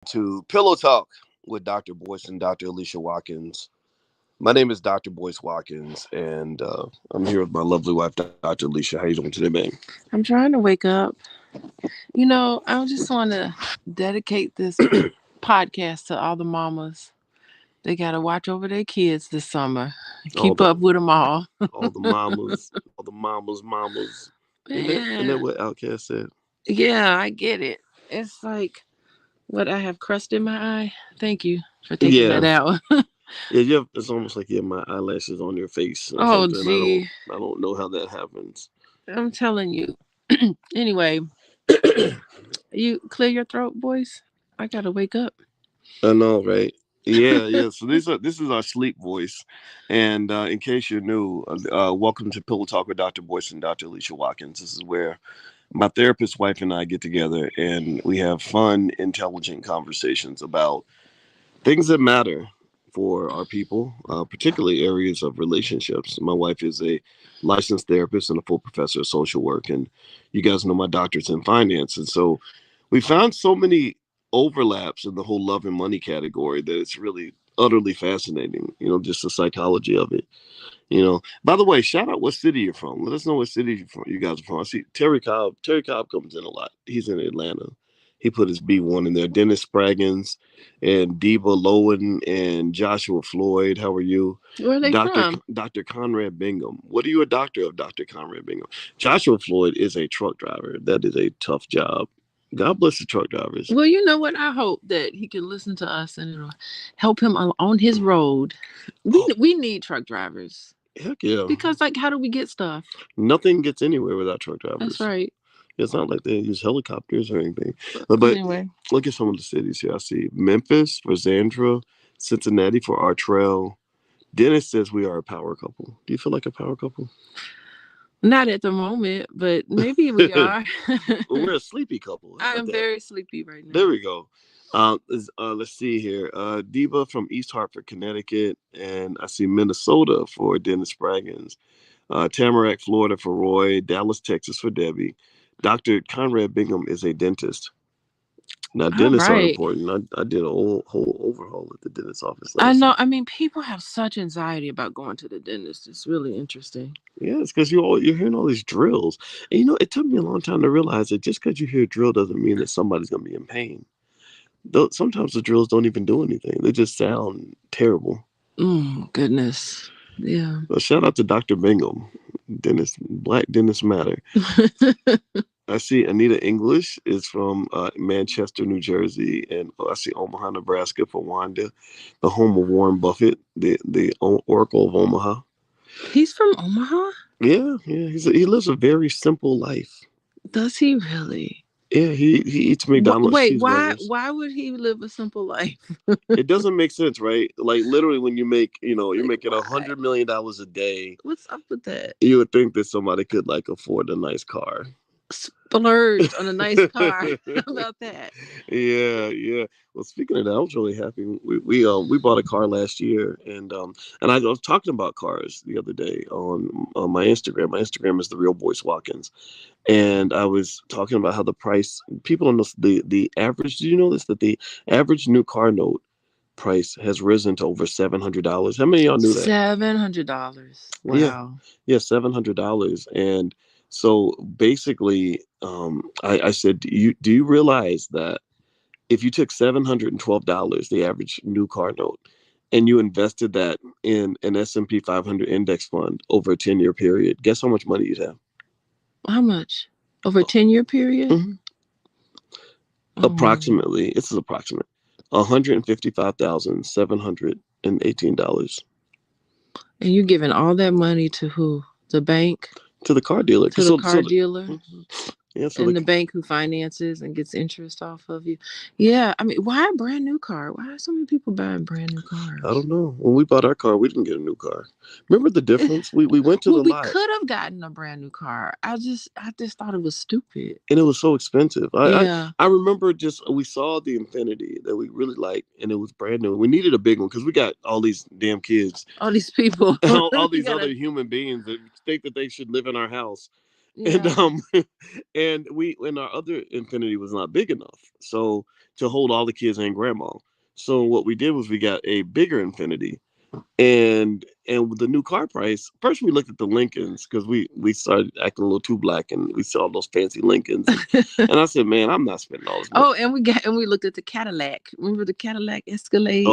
to Pillow Talk with Dr. Boyce and Dr. Alicia Watkins. My name is Dr. Boyce Watkins, and I'm here with my lovely wife, Dr. Alicia. How you doing today, man? I'm trying to wake up. I just want to dedicate this podcast to all the mamas. They got to watch over their kids this summer. All Keep the up with them all. mamas. Isn't that Man, what Outcast said? yeah, I get it. It's like what I have crust in my eye. Thank you for taking that Yeah, out. yeah. You have, it's almost like you have my eyelashes on your face or Oh, something. gee. I don't know how that happens. I'm telling you. Anyway, you clear your throat, boys. I got to wake up. I know, right? Yeah, yeah. So this is our sleep voice, and in case you're new, welcome to Pillow Talk with Dr. Boyce and Dr. Alicia Watkins. This is where my therapist wife and I get together, and we have fun, intelligent conversations about things that matter for our people, particularly areas of relationships. My wife is a licensed therapist and a full professor of social work, and you guys know my doctor's in finance, and so we found so many overlaps in the whole love and money category that it's really utterly fascinating. Just the psychology of it. By the way, shout out what city you're from. Let us know what city you guys are from. I see Terry Cobb. Terry Cobb comes in a lot. He's in Atlanta. He put his B1 in there. Dennis Spraggins and Deba Lowen and Joshua Floyd. How are you? Where are they from? Dr. Conrad Bingham. What are you a doctor of, Dr. Conrad Bingham? Joshua Floyd is a truck driver. That is a tough job. God bless the truck drivers. Well, you know what? I hope that he can listen to us and it'll help him on his road. We Oh, we need truck drivers heck yeah. because, like, how do we get stuff? Nothing gets anywhere without truck That's drivers. right. It's not like they use helicopters or anything. But Anyway, look at some of the cities here. I see Memphis for Zandra, Cincinnati for Artrell. Dennis says we are a power couple. Do you feel like a power couple? not at the moment, but maybe we are. Well, we're a sleepy couple. How I about am that? very sleepy right There now. we go. Let's see here. Deba from East Hartford, Connecticut. And I see Minnesota for Dennis Spraggins. Tamarack, Florida for Roy. Dallas, Texas for Debbie. Dr. Conrad Bingham is a dentist. Now, All dentists are right. important. I did a whole overhaul at the dentist office I last know. year. I mean, people have such anxiety about going to the dentist. It's really interesting. Yeah, it's because you're hearing all these drills, and it took me a long time to realize that just because you hear a drill doesn't mean that somebody's gonna be in pain. Though sometimes the drills don't even do anything; they just sound terrible. Goodness. Yeah. Well, shout out to Dr. Bingham, dentist, Black Dentists Matter. I see Anita English is from Manchester, New Jersey, and I see Omaha, Nebraska for Wanda, the home of Warren Buffett, the Oracle of Omaha. He's from Omaha? Yeah, yeah, he lives a very simple life. Does he really? Yeah, he eats McDonald's Wait, why cheeseburgers. why would he live a simple life? It doesn't make sense, right? Like literally, when you make, you're Like, making why? $100 million a day, What's up with that? you would think that somebody could like afford a nice car. Splurged on a nice car. How about that? Yeah, yeah. Well, speaking of that, I was really happy. We bought a car last year, and I was talking about cars the other day on my Instagram. My Instagram is the real Boyce Watkins, and I was talking about how the price. People don't know the average. Do you know this? That the average new car note price has risen to over $700. How many of y'all knew that? $700. Yeah, Wow. yeah, $700. And so basically, I said, do you realize that if you took $712, the average new car note, and you invested that in an S&P 500 index fund over a 10-year period, guess how much money you'd have? How much? Over a 10-year period? Mhm. Mm. Approximately, this is approximate, $155,718 And you giving all that money to who? The bank? to the car dealer. To the car dealer? Mhm. Yeah, so And the bank who finances and gets interest off of you. Yeah, I mean, why a brand new car? Why are so many people buying brand new I don't cars? know. When we bought our car, we didn't get a new car. Remember the difference? We went to Well, the we lot, could have gotten a brand new car. I just thought it was stupid. and it was so expensive. Yeah. I remember just we saw the Infinity that we really liked, and it was brand new. We needed a big one because we got all these damn kids, All these people. all You these other gotta. human beings that think that they should live in our house. and Yeah. and our other Infinity was not big enough, so to hold all the kids and grandma. So what we did was we got a bigger Infinity, and with the new car price, first we looked at the Lincolns because we started acting a little too black, and we saw those fancy Lincolns, and I said, man, I'm not spending all this money. Oh, and we looked at the Cadillac. Remember the Cadillac Oh, Escalade?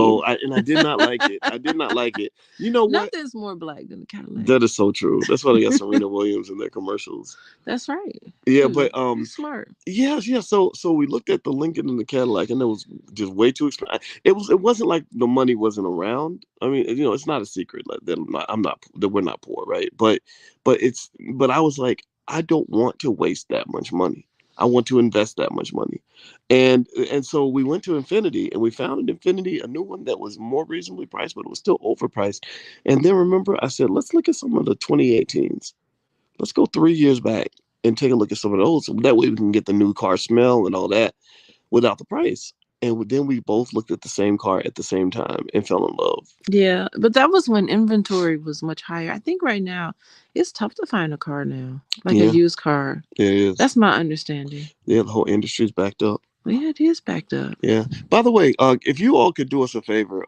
I did not like it. I did not like it. You know what? Nothing's more black than the Cadillac. That is so true. That's why they got Serena Williams in their commercials. That's right. Yeah, Shoot, but you smart. yeah. So we looked at the Lincoln and the Cadillac, and it was just way too expensive. It wasn't like the money wasn't around. I mean, it's not a secret like that. I'm not that we're not poor, right? But I was like, I don't want to waste that much money. I want to invest that much money, and so we went to Infinity, and we found an Infinity, a new one that was more reasonably priced, but it was still overpriced. And then remember, I said, let's look at some of the 2018s. Let's go 3 years back and take a look at some of those. So that way we can get the new car smell and all that without the price. And then we both looked at the same car at the same time and fell in love. Yeah, but that was when inventory was much higher. I think right now it's tough to find a car now, like a Yeah, used car. it is. That's my understanding. Yeah, the whole industry's backed up. Yeah, it is backed up. Yeah. By the way, if you all could do us a favor,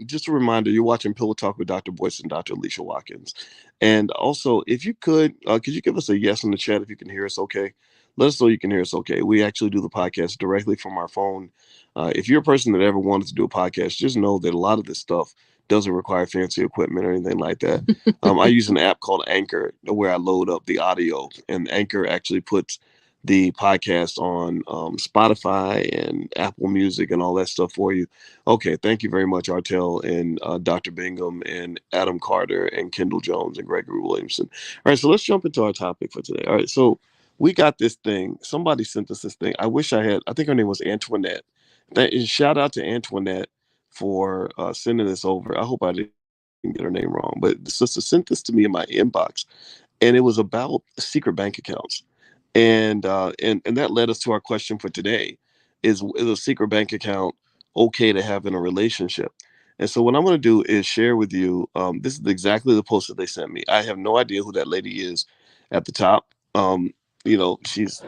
just a reminder, you're watching Pillow Talk with Dr. Boyce and Dr. Alicia Watkins. And also, if you could you give us a yes in the chat if you can hear us okay? Let us know you can hear us okay. We actually do the podcast directly from our phone. If you're a person that ever wanted to do a podcast, just know that a lot of this stuff doesn't require fancy equipment or anything like that. I use an app called Anchor where I load up the audio, and Anchor actually puts the podcast on Spotify and Apple Music and all that stuff for you. Okay, thank you very much, Artel and Dr. Bingham and Adam Carter and Kendall Jones and Gregory Williamson. All right, so let's jump into our topic for today. All right, so we got this thing. Somebody sent us this thing. I wish I had. I think her name was Antoinette. Shout out to Antoinette for sending this over. I hope I didn't get her name wrong, but the sister sent this to me in my inbox, and it was about secret bank accounts. And that led us to our question for today: is a secret bank account okay to have in a relationship? And so what I'm going to do is share with you. This is exactly the post that they sent me. I have no idea who that lady is at the top. She's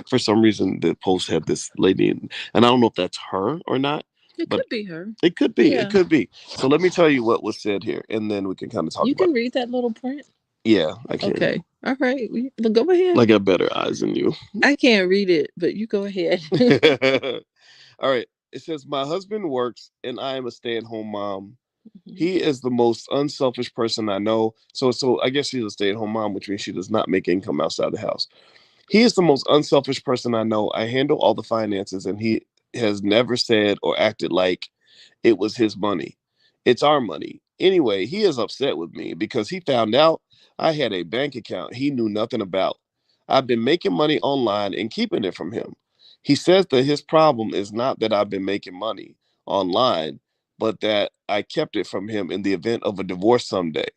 for some reason the post had this lady, and I don't know if that's her or not, It but could be her. it could be. It Yeah. could be. So let me tell you what was said here, and then we can kind of talk You about can it. read that little print. Yeah, I can. Okay. All right. Go ahead. I got better eyes than you. I can't read it, but you go ahead. All right. It says, my husband works and I am a stay at home mom. Mhm. He is the most unselfish person I know. So I guess she's a stay at home mom, which means she does not make income outside the house. He is the most unselfish person I know. I handle all the finances, and he has never said or acted like it was his money. It's our money. Anyway, he is upset with me because he found out I had a bank account he knew nothing about. I've been making money online and keeping it from him. He says that his problem is not that I've been making money online, but that I kept it from him in the event of a divorce someday.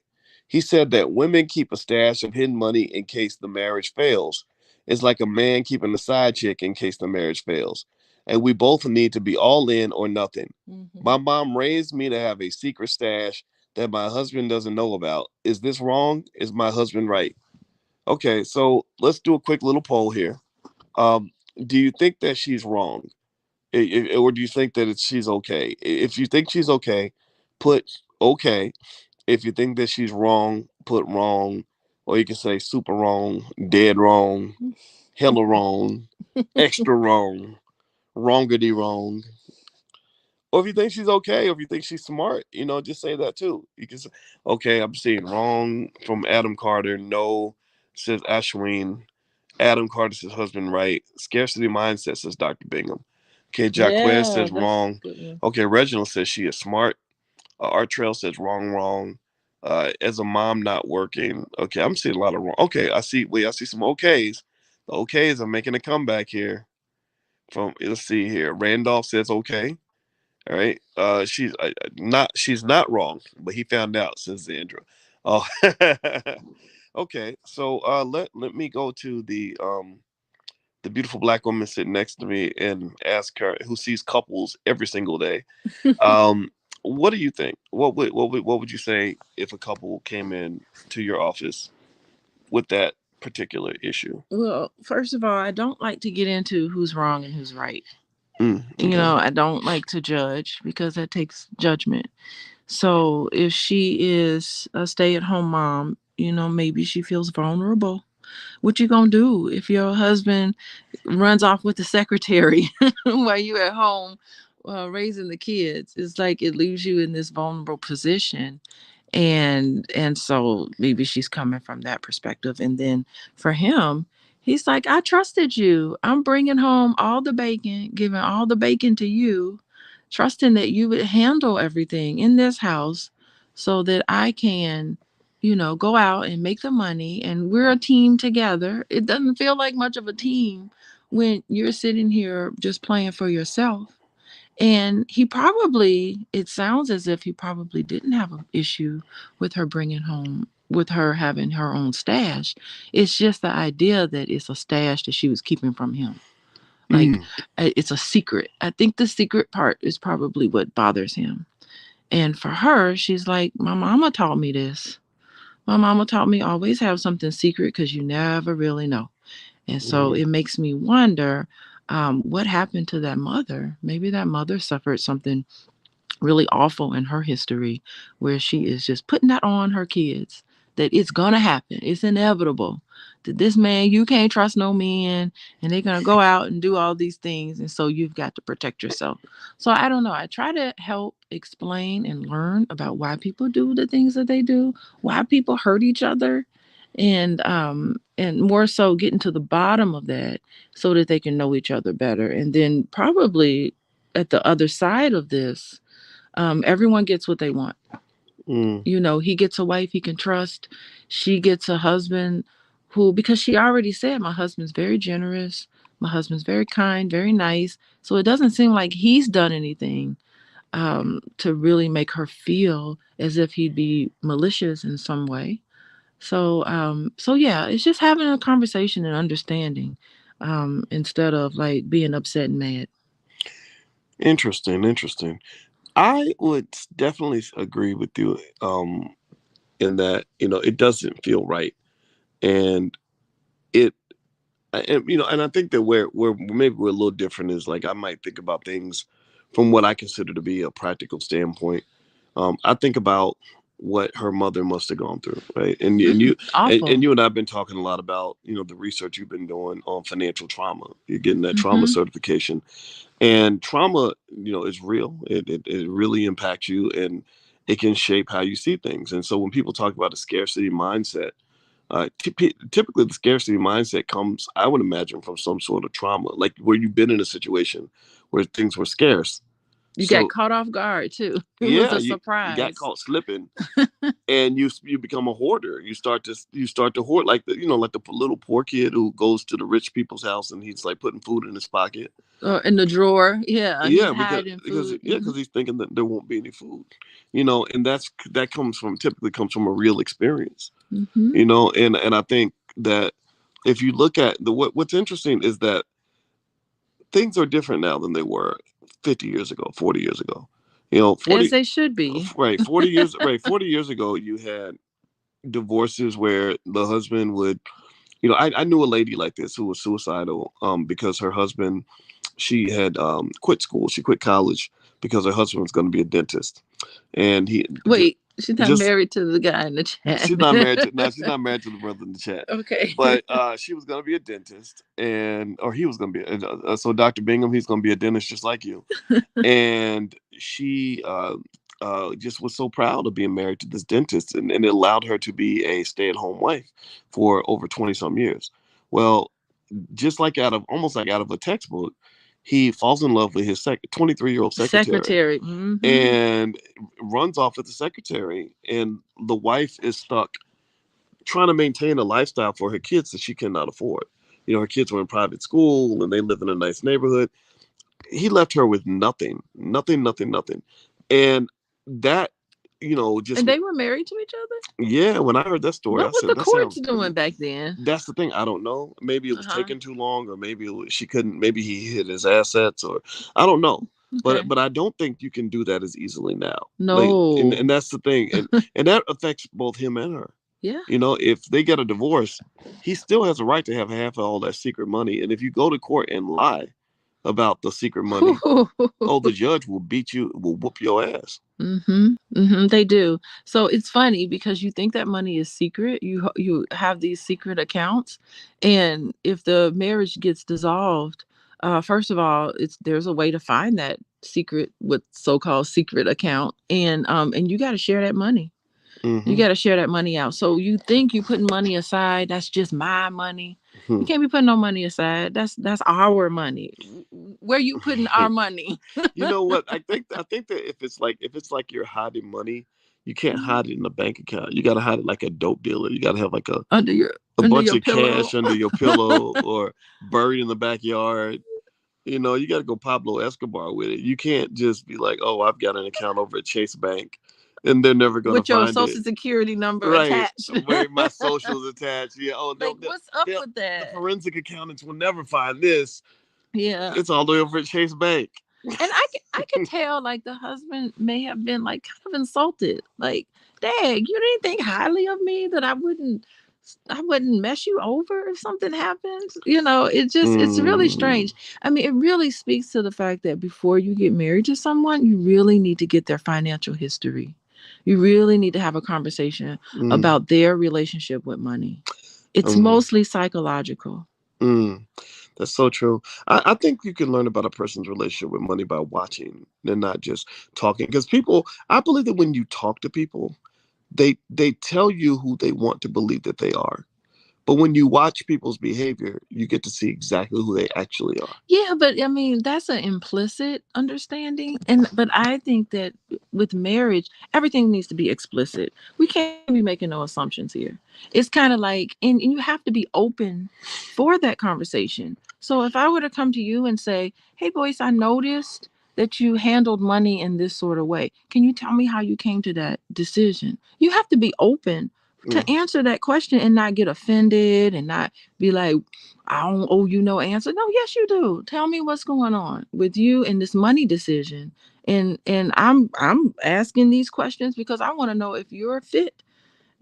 He said that women keep a stash of hidden money in case the marriage fails. It's like a man keeping a side chick in case the marriage fails. And we both need to be all in or nothing. Mhm. My mom raised me to have a secret stash that my husband doesn't know about. Is this wrong? Is my husband right? Okay, so let's do a quick little poll here. Um, do you think that she's wrong, or do you think that she's okay? If you think she's okay, put okay. If you think that she's wrong, put wrong, or you can say super wrong, dead wrong, hella wrong, extra wrong, wrongity wrong. Or if you think she's okay, or if you think she's smart, just say that too. You can say, okay, I'm seeing wrong from Adam Carter. No, says Ashwin. Adam Carter says husband right. Scarcity Mindset says Dr. Bingham. Okay, Jacquez Yeah, says that's wrong. a good one. Okay, Reginald says she is smart. Art Trail says wrong, wrong. As a mom not working. Okay, I'm seeing a lot of wrong. Okay, I see some okays. The okays are making a comeback here. Let's see here. Randolph says okay. All right. She's not wrong, but he found out, says Zandra. Oh, okay. So let me go to the beautiful black woman sitting next to me and ask her, who sees couples every single day. Um, what do you think? What would you say if a couple came in to your office with that? particular issue? Well, first of all, I don't like to get into who's wrong and who's right. Okay. I don't like to judge because that takes judgment. So if she is a stay-at-home mom, maybe she feels vulnerable. What you gonna do if your husband runs off with the secretary while you at home raising the kids? It's like it leaves you in this vulnerable position, and so maybe she's coming from that perspective. And then for him, he's like, I trusted you. I'm bringing home all the bacon, giving all the bacon to you, trusting that you would handle everything in this house so that I can go out and make the money, and we're a team together. It doesn't feel like much of a team when you're sitting here just playing for yourself. And it sounds as if he probably didn't have an issue with her bringing home, with her having her own stash. It's just the idea that it's a stash that she was keeping from him. Like, Mm, it's a secret. I think the secret part is probably what bothers him. And for her, she's like, my mama taught me this. My mama taught me always have something secret because you never really know. And so mhm, it makes me wonder, what happened to that mother. Maybe that mother suffered something really awful in her history where she is just putting that on her kids, that it's gonna happen, it's inevitable, that this man, you can't trust no man, and they're gonna go out and do all these things, and so you've got to protect yourself. So I don't know, I try to help explain and learn about why people do the things that they do, why people hurt each other, and more so getting to the bottom of that so that they can know each other better. And then probably at the other side of this, everyone gets what they want. mm, He gets a wife he can trust. She gets a husband who, because she already said, my husband's very generous. My husband's very kind, very nice. So it doesn't seem like he's done anything to really make her feel as if he'd be malicious in some way. So yeah, it's just having a conversation and understanding, instead of like being upset and mad. interesting, interesting. I would definitely agree with you in that it doesn't feel right, and it and I think that where maybe we're a little different is like I might think about things from what I consider to be a practical standpoint. I think about what her mother must have gone through, right? And Awful. you and I've been talking a lot about the research you've been doing on financial trauma. You're getting that trauma Hmm. certification, and trauma is real. It really impacts you, and it can shape how you see things. And so when people talk about a scarcity mindset, typically the scarcity mindset comes, I would imagine, from some sort of trauma, like where you've been in a situation where things were scarce. You got So caught off guard too. It was yeah, a you got surprise. caught slipping, and you become a hoarder. You start to hoard, like like the little poor kid who goes to the rich people's house and he's like putting food in his pocket. In the drawer. Yeah, he's Yeah, because hiding because food. yeah, because he's thinking that there won't be any food, and that typically comes from a real experience, Hmm. and I think that if you look at what's interesting is that things are different now than they were 50 years ago, 40 years ago. As 40 they should be. right, 40 years ago you had divorces where the husband would, I knew a lady like this who was suicidal because her husband, she had quit school, she quit college because her husband was going to be a dentist, and he Wait, she's not just married to the guy in the chat. she's not married to, no, she's not married to the brother in the chat, Okay. but she was going to be a dentist, and or he was going to be so Dr. Bingham, he's going to be a dentist just like you. And she just was so proud of being married to this dentist, and it allowed her to be a stay-at-home wife for over 20 some years. Well, just like almost like out of a textbook, he falls in love with his 23-year-old secretary Secretary. Hmm. and runs off with the secretary, and the wife is stuck trying to maintain a lifestyle for her kids that she cannot afford. Her kids were in private school and they live in a nice neighborhood. He left her with nothing, nothing, nothing, nothing. And that, just And they were married to each other? yeah, when I heard that story, I What was said, the that courts sounds doing back then? that's the thing. I don't know. Maybe it was Uh-huh. taking too long, or maybe she couldn't, maybe he hid his assets, or I don't know. But Okay. but I don't think you can do that as easily now. Like, and No. that's the thing. And that affects both him and her. Yeah. If they get a divorce, he still has a right to have half of all that secret money. And if you go to court and lie about the secret money, oh, the judge will beat you, will whoop your ass. They do. So it's funny because you think that money is secret. You have these secret accounts, and if the marriage gets dissolved, first of all, it's there's a way to find that secret, what so-called secret account, and you got to share that money. You Mm-hmm. got to share that money out. So you think you putting money aside? That's just my money. You Hmm. can't be putting no money aside. That's our money. Where you putting our money? You know what? I think that if it's like you're hiding money, you can't hide it in a bank account. You got to hide it like a dope dealer. You got to have like a under your a under bunch your of pillow. cash under your pillow or buried in the backyard. You got to go Pablo Escobar with it. You can't just be like, "Oh, I've got an account over at Chase Bank," and they're never gonna With your find it. social security number Right? attached. Where my socials attached. Yeah. Oh, Like, what's up they'll with the that? forensic accountants will never find this. Yeah. It's all the way over at Chase Bank. And I could tell like the husband may have been like kind of insulted. Like, Dad, you didn't think highly of me that I wouldn't mess you over if something happens. It's really Mm, strange. I mean, it really speaks to the fact that before you get married to someone, you really need to get their financial history. You really need to have a conversation mm, about their relationship with money. It's mm, mostly psychological. mm. That's so true. I think you can learn about a person's relationship with money by watching and not just talking. Because I believe that when you talk to people, they tell you who they want to believe that they are. But when you watch people's behavior, you get to see exactly who they actually are. Yeah, but I mean, that's an implicit understanding. But I think that with marriage, everything needs to be explicit. We can't be making no assumptions here. It's kind of like, and you have to be open for that conversation. So if I were to come to you and say, "Hey, Boyce, I noticed that you handled money in this sort of way. Can you tell me how you came to that decision?" You have to be open Mm, to answer that question and not get offended and not be like, "I don't owe you no answer." No, yes, you do. Tell me what's going on with you in this money decision. And I'm asking these questions because I want to know if you're fit.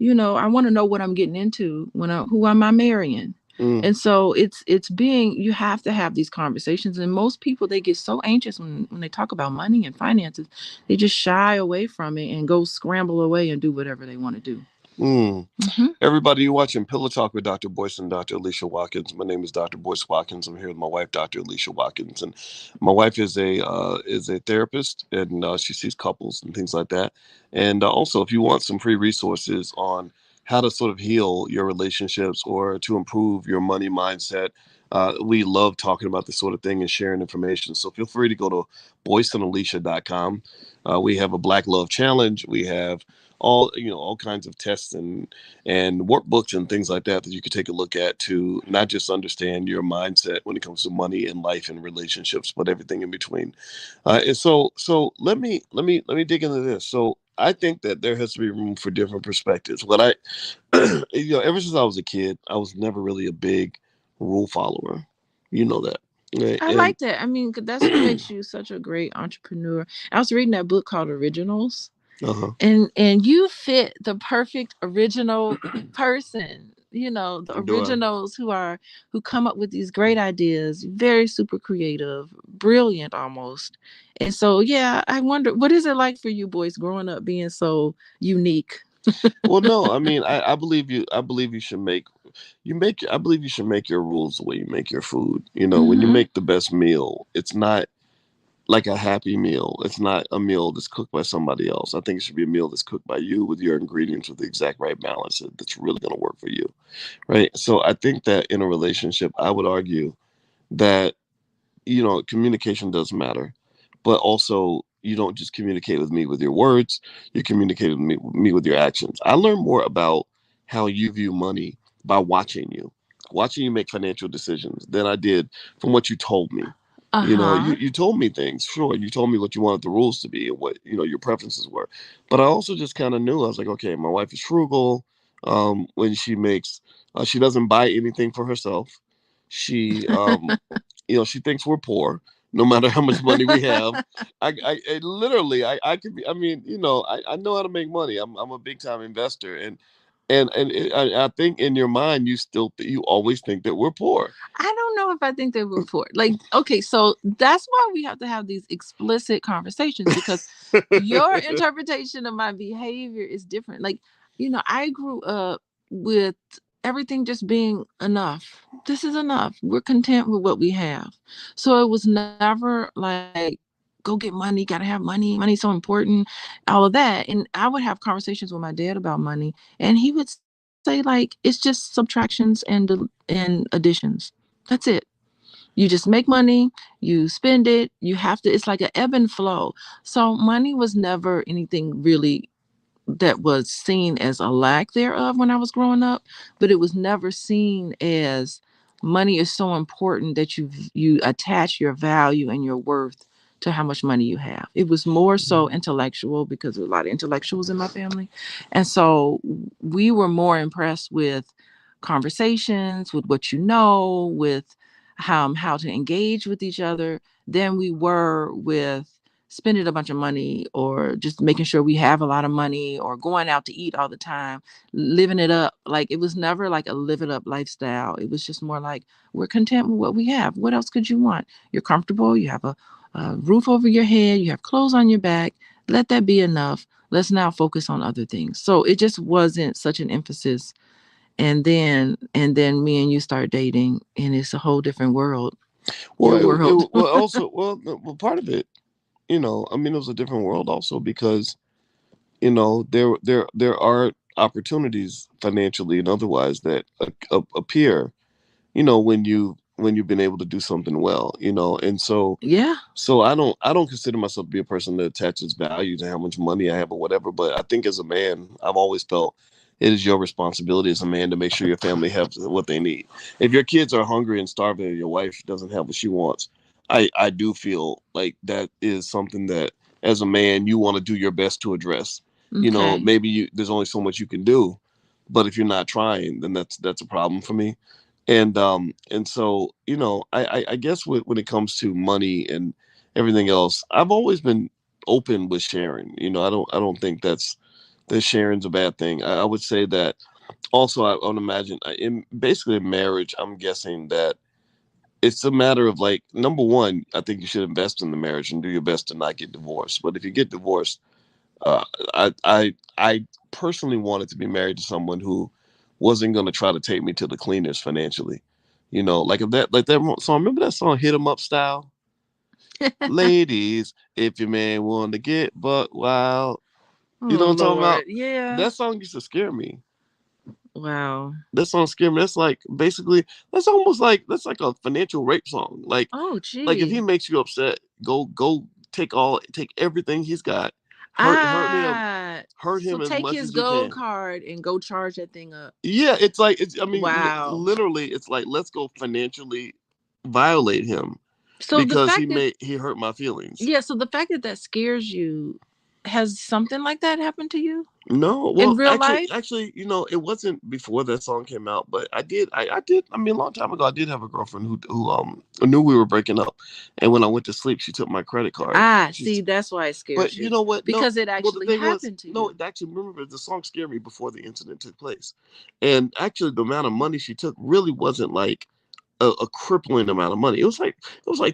I want to know what I'm getting into when who am I marrying. mm, And so it's being you have to have these conversations. And most people they get so anxious when they talk about money and finances, they just shy away from it and go scramble away and do whatever they want to do. mm. Hmm. Everybody, you're watching Pillow Talk with Dr. Boyce and Dr. Alicia Watkins. My name is Dr. Boyce Watkins. I'm here with my wife, Dr. Alicia Watkins, and my wife is a therapist, and she sees couples and things like that. And also, if you want some free resources on how to sort of heal your relationships or to improve your money mindset, we love talking about this sort of thing and sharing information. So feel free to go to boyceandalicia.com. We have a Black Love Challenge. We have all kinds of tests and workbooks and things like that you could take a look at to not just understand your mindset when it comes to money and life and relationships, but everything in between. And so let me dig into this. So I think that there has to be room for different perspectives. What I, ever since I was a kid, I was never really a big rule follower. You know that, right? I And like that. I mean, 'cause that's what makes you such a great entrepreneur. I was reading that book called Originals, uh-huh. and you fit the perfect original person. The Do I? originals who come up with these great ideas, very super creative, brilliant almost. And so, yeah, I wonder what is it like for you boys growing up being so unique? Well, no, I mean, I believe you. I believe you should make you make. I believe you should make your rules the way you make your food. When you Hmm. make the best meal, it's not like a happy meal. It's not a meal that's cooked by somebody else. I think it should be a meal that's cooked by you with your ingredients with the exact right balance that's really going to work for you, right? So I think that in a relationship, I would argue that communication does matter, but also you don't just communicate with me with your words, you communicate with me with your actions. I learn more about how you view money by watching you make financial decisions than I did from what you told me. You Uh-huh. you told me things, sure. You told me what you wanted the rules to be and what your preferences were. But I also just kind of knew. I was like, okay, my wife is frugal. When she makes, she doesn't buy anything for herself. She she thinks we're poor, no matter how much money we have. I literally, I could be. I mean, I know how to make money. I'm a big time investor, and I think in your mind you always think that we're poor. I don't know if I think they were poor. Like, okay, so that's why we have to have these explicit conversations, because your interpretation of my behavior is different. Like, I grew up with everything just being enough. This is enough. We're content with what we have. So it was never like, go get money, gotta have money, money's so important, all of that. And I would have conversations with my dad about money, and he would say, like, it's just subtractions and additions. That's it. You just make money, you spend it, you have to, it's like an ebb and flow. So money was never anything really that was seen as a lack thereof when I was growing up, but it was never seen as money is so important that you attach your value and your worth to how much money you have. It was more so intellectual, because there were a lot of intellectuals in my family. And so we were more impressed with conversations, with what with how to engage with each other, than we were with spending a bunch of money, or just making sure we have a lot of money, or going out to eat all the time, living it up. Like, it was never like a live it up lifestyle. It was just more like, we're content with what we have. What else could you want? You're comfortable. You have a roof over your head. You have clothes on your back. Let that be enough. Let's now focus on other things. So it just wasn't such an emphasis. And then me and you start dating, and it's a whole different world. Well, Your world. well, also, well, part of it, I mean, it was a different world also because there are opportunities financially and otherwise that appear, when you've been able to do something well, and Yeah. so I don't consider myself to be a person that attaches value to how much money I have or whatever. But I think as a man, I've always felt it is your responsibility as a man to make sure your family has what they need. If your kids are hungry and starving and your wife doesn't have what she wants, I do feel like that is something that as a man you want to do your best to address. Okay. Maybe there's only so much you can do, but if you're not trying, then that's a problem for me. And so I guess when it comes to money and everything else, I've always been open with sharing. I don't think that sharing's a bad thing. I would say that also I would imagine in basically in marriage, I'm guessing that it's a matter of like number one, I think you should invest in the marriage and do your best to not get divorced. But if you get divorced, uh, I personally wanted to be married to someone who wasn't going to try to take me to the cleaners financially. Like if that like that song. Remember that song "Hit 'Em Up" style? Ladies, if your man want to get buck wild, you know Oh what I'm talking Lord. about? Yeah. That song used to scare me. Wow. That song scared me. That's like basically that's almost like that's like a financial rape song. Oh Like if he gee. makes you upset, go take everything he's got, hurt So him as take much his as you gold can. card and go charge that thing up. Yeah, it's like I mean, Wow. literally, it's like let's go financially violate him So the because fact that he hurt my feelings. yeah, so the fact that that scares you, has something like that happened to you No, in well, real life? actually, it wasn't before that song came out, but I did. I mean, a long time ago, I did have a girlfriend who knew we were breaking up, and when I went to sleep, she took my credit card. Ah, She's, see, that's why it but scares you you. know what? No, Because it well, the actually thing was, happened to no, you. actually, remember the song scared me before the incident took place, and actually, the amount of money she took really wasn't like a crippling amount of money. It was like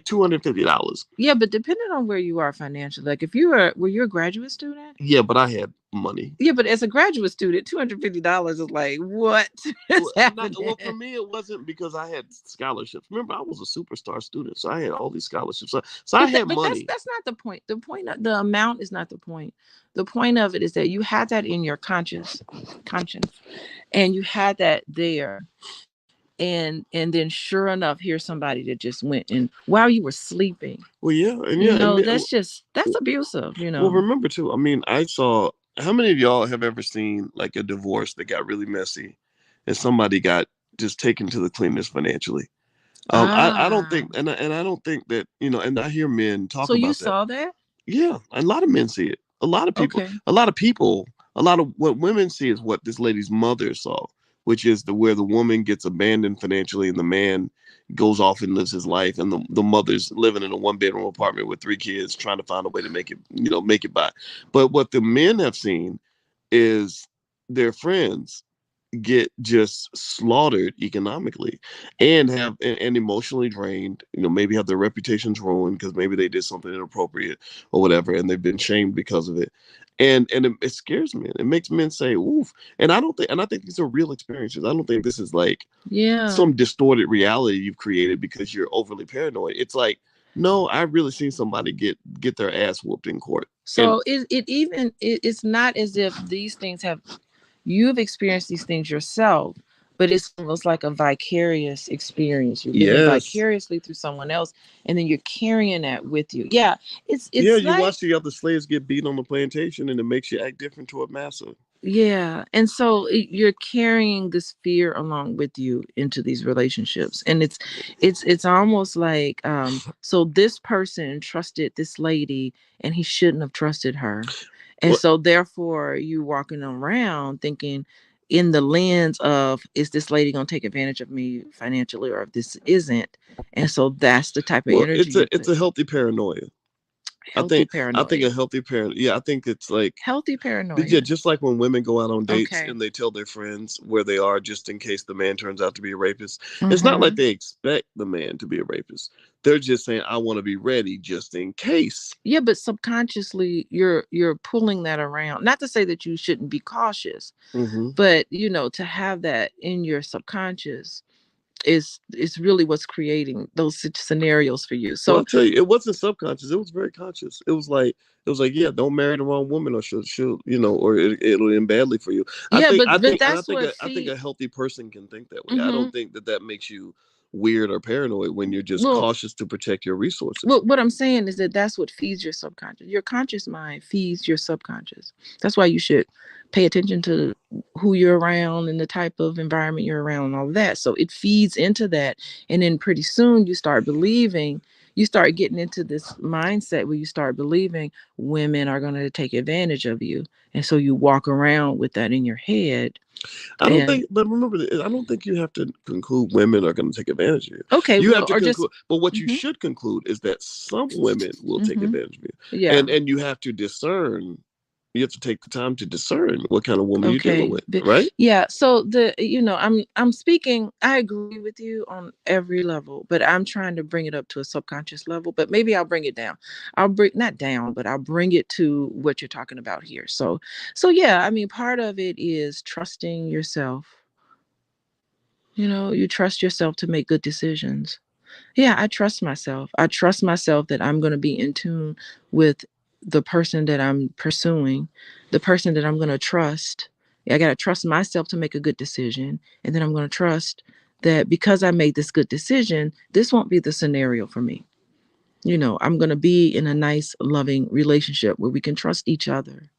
$250. Yeah, but depending on where you are financially, like if were you a graduate student? Yeah, but I had money. Yeah, but as a graduate student, $250 is like, what is happening? Well, for me, it wasn't because I had scholarships. Remember, I was a superstar student, so I had all these scholarships. So I had But that's money. that's not the point. The point of the amount is not the point. The point of it is that you had that in your conscience, and you had that there, and then sure enough, here's somebody that just went and while you were sleeping, Well, yeah, and yeah, that's abusive. well, remember too. I mean, I saw. How many of y'all have ever seen like a divorce that got really messy, and somebody got just taken to the cleaners financially? I don't Ah, think, and I don't think that and I hear men so talk you about that. saw that? Yeah, a lot of men see it. Okay. A lot of what women see is what this lady's mother saw, which is where the woman gets abandoned financially and the man goes off and lives his life, and the mother's living in a one bedroom apartment with three kids trying to find a way to make it by. But what the men have seen is their friends. get just slaughtered economically and and emotionally drained, maybe have their reputations ruined because maybe they did something inappropriate or whatever, and they've been shamed because of it. And it scares me. It makes men say oof. And I think these are real experiences. I don't think this is like Yeah. some distorted reality you've created because you're overly paranoid. It's like, no, I've really seen somebody get their ass whooped in court. And So it's not as if these things have you've experienced these things yourself, but it's almost like a vicarious experience. You're living yes, vicariously through someone else, and then you're carrying that with you. Yeah, yeah, it's you like watch the other slaves get beat on the plantation, and it makes you act different toward massa. yeah, and so you're carrying this fear along with you into these relationships, and it's almost like so this person trusted this lady, and he shouldn't have trusted her, and Well, so therefore you walking around thinking in the lens of is this lady going to take advantage of me financially or if this isn't, and so that's the type of well, energy it's you a put. healthy paranoia. I Healthy think I think paranoia. a healthy parent. Yeah, I think it's like, Healthy yeah, paranoia. just like when women go out on dates Okay. and they tell their friends where they are just in case the man turns out to be a rapist. It's not like Mm-hmm. they expect the man to be a rapist. They're just saying, I want to be ready just in case. Yeah, but subconsciously you're pulling that around. Not to say that you shouldn't be cautious, Hmm. but to have that in your subconscious is really what's creating those scenarios for you. Well, So I'll tell you, it wasn't subconscious. It was very conscious. It was like, yeah, don't marry the wrong woman, or she'll, or it'll end badly for you. I yeah, think, but I think, and that's what I think feed. a healthy person can think that way. I Hmm. don't think that makes you weird or paranoid when you're just Well, cautious to protect your resources. what I'm saying is that that's what feeds your subconscious. Your conscious mind feeds your subconscious. That's why you should pay attention to who you're around and the type of environment you're around and all of that. So it feeds into that. And then pretty soon you start getting into this mindset where you start believing women are going to take advantage of you. And so you walk around with that in your head. I don't And think, but remember, I don't think you have to conclude women are going to take advantage of you. okay, You have well, to or just, conclude, but what you hmm should conclude is that some women will take hmm advantage of you, yeah. and you have to discern. You have to take the time to discern what kind of woman you're dealing Okay. with, right? Yeah. So I'm speaking, I agree with you on every level, but I'm trying to bring it up to a subconscious level, but maybe I'll bring it down. I'll bring not down, but I'll bring it to what you're talking about here. So yeah, I mean part of it is trusting yourself. You trust yourself to make good decisions. Yeah, I trust myself. I trust myself that I'm going to be in tune with the person that I'm pursuing, the person that I'm going to trust. I got to trust myself to make a good decision. And then I'm going to trust that because I made this good decision, this won't be the scenario for me. I'm going to be in a nice, loving relationship where we can trust each other.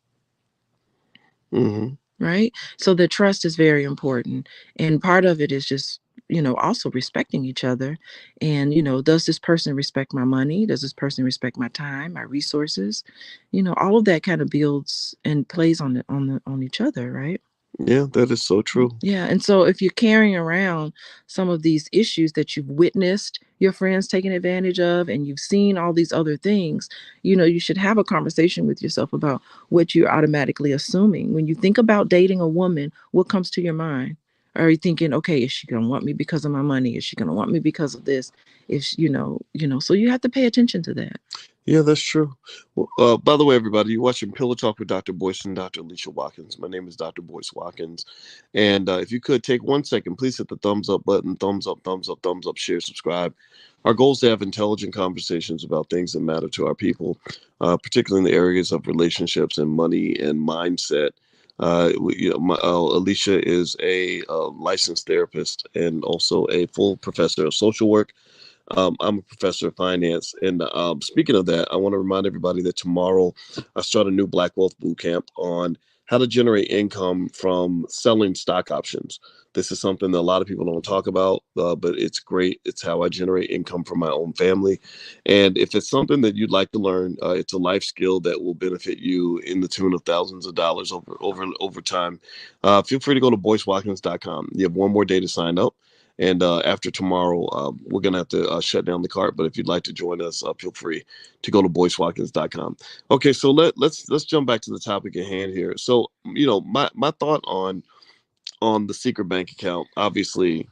Hmm. Right? So the trust is very important. And part of it is just, also respecting each other. And, does this person respect my money? Does this person respect my time, my resources? All of that kind of builds and plays on each other, right? Yeah, that is so true. Yeah. And so if you're carrying around some of these issues that you've witnessed your friends taking advantage of, and you've seen all these other things, you should have a conversation with yourself about what you're automatically assuming. When you think about dating a woman, what comes to your mind? Are you thinking, okay, is she going to want me because of my money? Is she going to want me because of this? If so you have to pay attention to that. Yeah, that's true. Well, by the way, everybody, you're watching Pillow Talk with Dr. Boyce and Dr. Alicia Watkins. My name is Dr. Boyce Watkins. And if you could take 1 second, please hit the thumbs up button, thumbs up, thumbs up, thumbs up, share, subscribe. Our goal is to have intelligent conversations about things that matter to our people, particularly in the areas of relationships and money and mindset. Alicia is a licensed therapist and also a full professor of social work. I'm a professor of finance. And speaking of that, I want to remind everybody that tomorrow I start a new Black Wealth Bootcamp on how to generate income from selling stock options. This is something that a lot of people don't talk about, but it's great. It's how I generate income for my own family. And if it's something that you'd like to learn, it's a life skill that will benefit you in the tune of thousands of dollars over time. Feel free to go to boycewatkins.com. You have one more day to sign up. And after tomorrow, we're going to have to shut down the cart. But if you'd like to join us, feel free to go to boycewatkins.com. Okay, so let's jump back to the topic at hand here. So, my thought on on the secret bank account, obviously,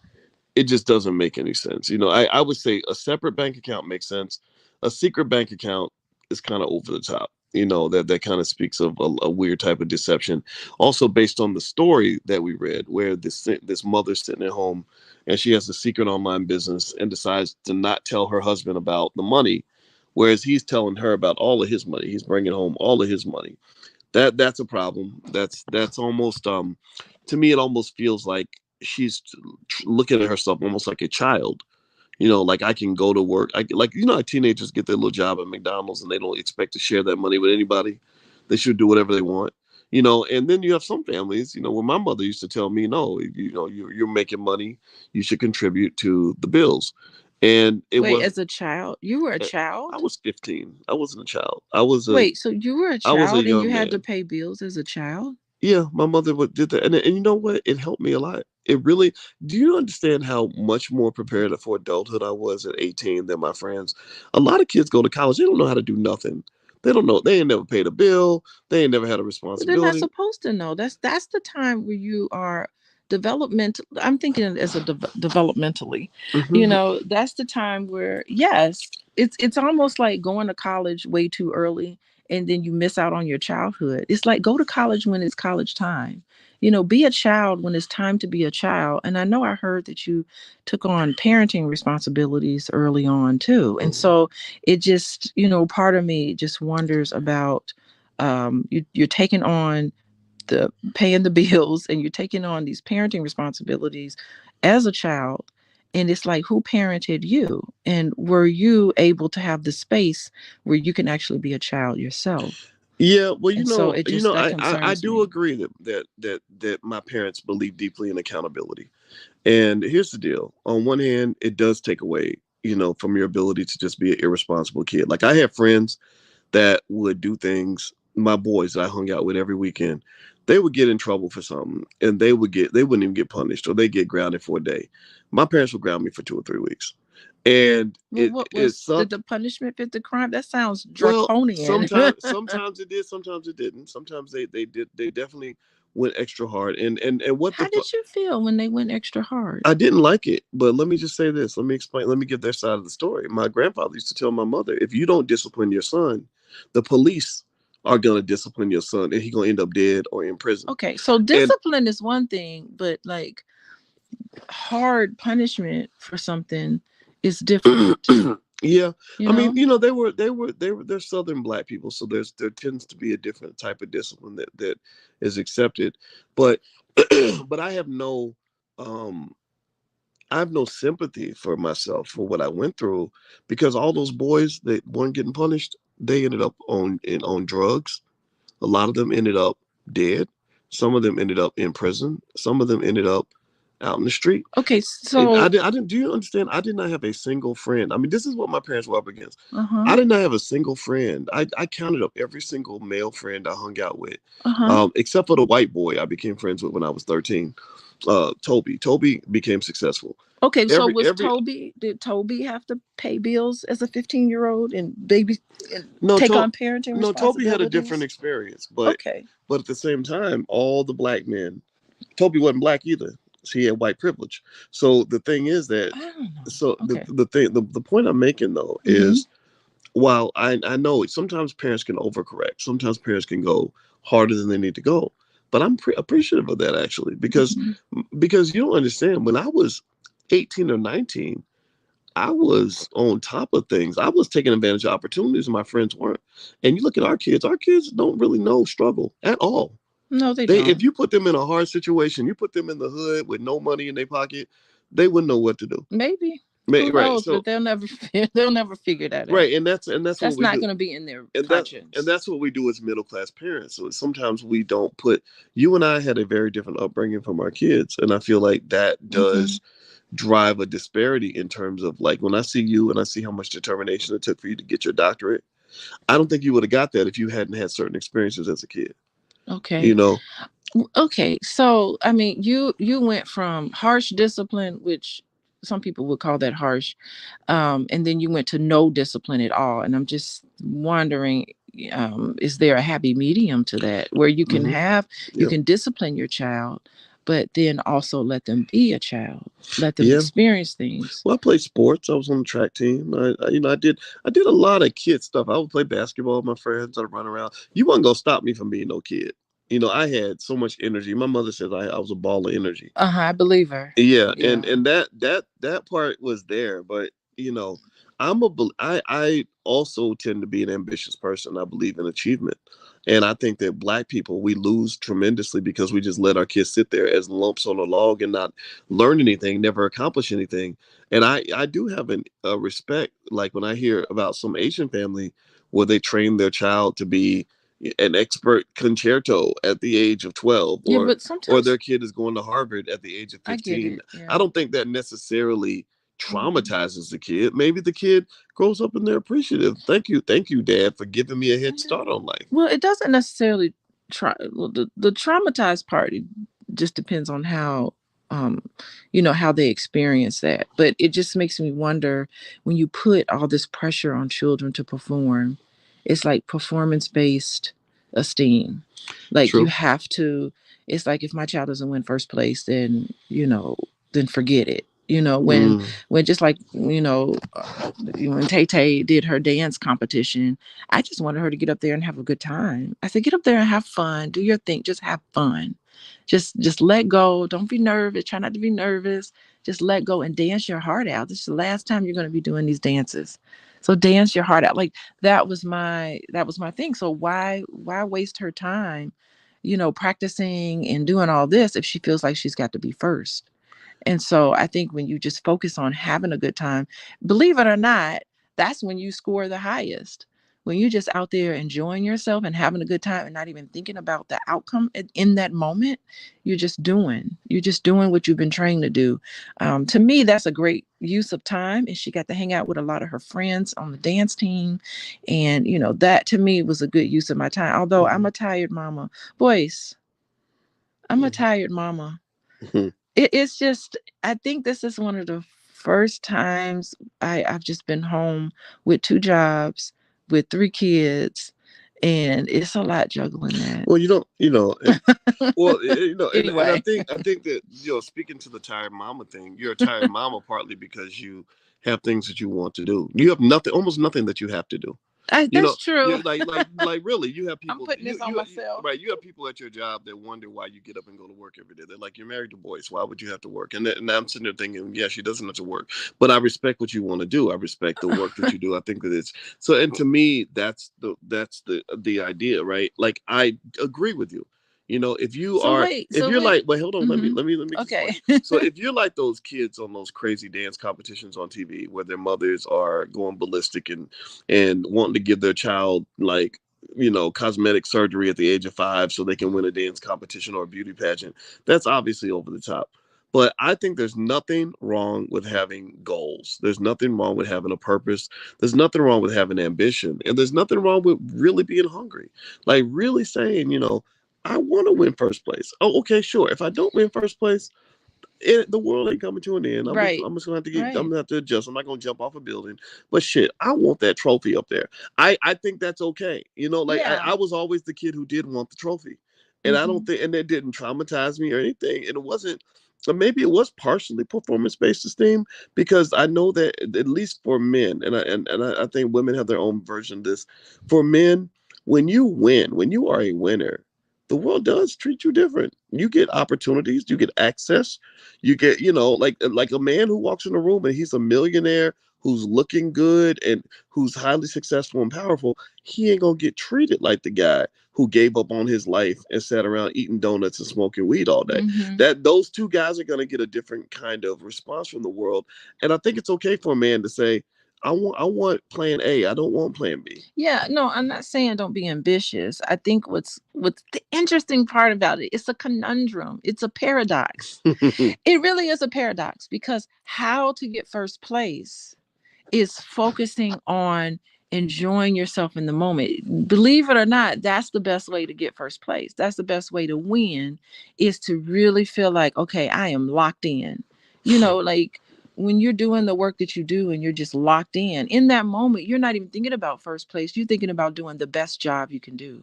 it just doesn't make any sense. I would say a separate bank account makes sense. A secret bank account is kind of over the top. That kind of speaks of a weird type of deception. Also, based on the story that we read, where this mother's sitting at home and she has a secret online business and decides to not tell her husband about the money, whereas he's telling her about all of his money. He's bringing home all of his money. That's a problem. That's almost to me it almost feels like she's looking at herself almost like a child. Like I can go to work. Like how teenagers get their little job at McDonald's and they don't expect to share that money with anybody. They should do whatever they want. And then you have some families, where my mother used to tell me, no, you're making money, you should contribute to the bills. And it Wait, was as a child, you were a I child? was 15. I wasn't a child. I was a Wait, so you were a I was a child and you young had to man. pay bills as a child? Yeah, my mother would did that, and you know what? It helped me a lot. It really. Do you understand how much more prepared for adulthood I was at 18 than my friends? A lot of kids go to college. They don't know how to do nothing. They don't know. They ain't never paid a bill. They ain't never had a But they're not responsibility. supposed to know. That's the time where you are development. I'm thinking as a developmentally. Hmm. That's the time where yes, it's almost like going to college way too early and then you miss out on your childhood. It's like go to college when it's college time. Be a child when it's time to be a child. And I know I heard that you took on parenting responsibilities early on too. And so it just, part of me just wonders about you're taking on the paying the bills and you're taking on these parenting responsibilities as a child, and it's like who parented you, and were you able to have the space where you can actually be a child yourself? Yeah, well, And so it just that I concerns do me. agree that my parents believe deeply in accountability. And here's the deal: on one hand, it does take away, from your ability to just be an irresponsible kid. Like I have friends that would do things. My boys that I hung out with every weekend, they would get in trouble for something, and they wouldn't even get punished, or they get grounded for a day. My parents would ground me for 2 or 3 weeks, and Well, it what it was did sucked. the punishment fit the crime? That sounds Well, draconian. sometimes it did, sometimes it didn't. Sometimes they definitely went extra hard, and what the How did you feel when they went extra hard? I didn't like it, but let me just say this. Let me explain. Let me give their side of the story. My grandfather used to tell my mother, if you don't discipline your son, the police are gonna discipline your son, and he's gonna end up dead or in prison. Okay, so And discipline is one thing, but like hard punishment for something is different, yeah, you I mean, know? they're Southern black people, so there tends to be a different type of discipline that is accepted, but but um I have no sympathy for myself for what I went through because all those boys that weren't getting punished, they ended up on drugs. A lot of them ended up dead. Some of them ended up in prison. Some of them ended up out in the street. Okay, And so I didn't. Do you understand? I did not have a single friend. I mean, this is what my parents were up against. uh-huh, I did not have a single friend. I counted up every single male friend I hung out with, uh-huh. except for the white boy I became friends with when I was 13. Toby. Toby became successful. Okay, so was Every Toby did Toby have to pay bills as a 15-year-old and baby and no take to, on parenting no Toby had a different responsibilities? experience, Okay. but at the same time, all the black men. Toby wasn't black either. So he had white privilege. So the thing is that I don't know. so Okay. the point I'm making though Mm-hmm. is while I know sometimes parents can overcorrect, sometimes parents can go harder than they need to go, but I'm appreciative of that actually Mm-hmm. because you don't understand when I was 18 or 19, I was on top of things. I was taking advantage of opportunities and my friends weren't. And you look at our kids don't really know struggle at all. No, they They if don't. you put them in a hard situation, you put them in the hood with no money in their pocket, they wouldn't know what to do. Maybe. Who Right. knows? So But they'll never figure that out. right, and that's what That's we not do. going to be in their And conscience. that's what we do as middle class parents. So sometimes we don't put you and I had a very different upbringing from our kids. And I feel like that Mm-hmm. does drive a disparity in terms of like when I see you and I see how much determination it took for you to get your doctorate, I don't think you would have got that if you hadn't had certain experiences as a kid. Okay. You know? Okay, so I mean, you went from harsh discipline, which some people would call that harsh, and then you went to no discipline at all. And I'm just wondering, is there a happy medium to that where you can Hmm. have you Yeah. can discipline your child, but then also let them be a child, let them Yeah. experience things. Well, I played sports. I was on the track team. I did a lot of kid stuff. I would play basketball with my friends. I'd run around. You wasn't gonna stop me from being no kid. I had so much energy. My mother says I was a ball of energy. Uh-huh, I believe her. Yeah, and Yeah. and that part was there, but I also tend to be an ambitious person. I believe in achievement, and I think that Black people, we lose tremendously because we just let our kids sit there as lumps on a log and not learn anything, never accomplish anything. And I do have a respect, like when I hear about some Asian family where they train their child to be an expert concerto at the age of 12, Yeah, or but their sometimes kid is going to Harvard at the age of I get 15. it. I Yeah. don't think that necessarily Mhm. traumatizes the kid. Maybe the kid grows up and they're appreciative. Thank you, Dad, for giving me a head Yeah. start on life. Well, it doesn't necessarily well, the traumatized part, it just depends on how um how they experience that. But it just makes me wonder, when you put all this pressure on children to perform, it's like performance based esteem. Like you True. have to, it's like if my child doesn't win first place, then then forget it. Mm. When just like when Tay Tay did her dance competition, I just wanted her to get up there and have a good time. I said, get up there and have fun. Do your thing. Just have fun. Just let go. Don't be nervous. Try not to be nervous. Just let go and dance your heart out. This is the last time you're going to be doing these dances. So dance your heart out. Like that was my thing. So why waste her time, practicing and doing all this if she feels like she's got to be first? And so I think when you just focus on having a good time, believe it or not, that's when you score the highest. When you're just out there enjoying yourself and having a good time and not even thinking about the outcome in that moment, you're just doing. You're just doing what you've been trained to do. To me, that's a great use of time. And she got to hang out with a lot of her friends on the dance team. And, that to me was a good use of my time. Although I'm Mhm. a tired mama. Boyce, I'm a tired mama. Mhm. It's just, I think this is one of the first times I've just been home with two jobs, with three kids, and it's a lot juggling that. Well, you don't, well, and I Anyway. think I think that speaking to the tired mama thing, you're a tired mama partly because you have things that you want to do. You have nothing, almost nothing that you have to do. That's true. You like really, you have I'm people, putting this on myself. right, you have people at your job that wonder why you get up and go to work every day. They're like, you're married to Boyce, why would you have to work? And I'm sitting there thinking, yeah, she doesn't have to work, but I respect what you want to do. I respect the work that you do. I think that it's so, and to me, that's the idea, right? Like, I agree with you. So wait, If so you're wait. like, wait, hold on, let me Hmm. explain. Okay. So if you're like those kids on those crazy dance competitions on TV where their mothers are going ballistic and wanting to give their child, like, cosmetic surgery at the age of 5 so they can win a dance competition or a beauty pageant, that's obviously over the top. But I think there's nothing wrong with having goals. There's nothing wrong with having a purpose. There's nothing wrong with having ambition. And there's nothing wrong with really being hungry. Like, really saying, I want to win first place. Oh, okay, sure. If I don't win first place, the world ain't coming to an end. Right. I'm just gonna have to I'm Right. gonna have to adjust. I'm not gonna jump off a building. But shit, I want that trophy up there. I think that's okay. Like, Yeah. I was always the kid who did want the trophy, and I don't Hmm. think, and it didn't traumatize me or anything. And it wasn't. Or maybe it was partially performance based esteem, because I know that at least for men, and I think women have their own version of this. For men, when you win, when you are a winner, the world does treat you different. You get opportunities, you get access, you get, like a man who walks in a room and he's a millionaire, who's looking good and who's highly successful and powerful. He ain't gonna get treated like the guy who gave up on his life and sat around eating donuts and smoking weed all day. Hmm. That those two guys are gonna get a different kind of response from the world. And I think it's okay for a man to say, I want plan A. I don't want plan B. Yeah, no, I'm not saying don't be ambitious. I think what's the interesting part about it, it's a conundrum. It's a paradox. It really is a paradox, because how to get first place is focusing on enjoying yourself in the moment. Believe it or not, that's the best way to get first place. That's the best way to win, is to really feel like, okay, I am locked in. Like when you're doing the work that you do and you're just locked in that moment, you're not even thinking about first place. You're thinking about doing the best job you can do.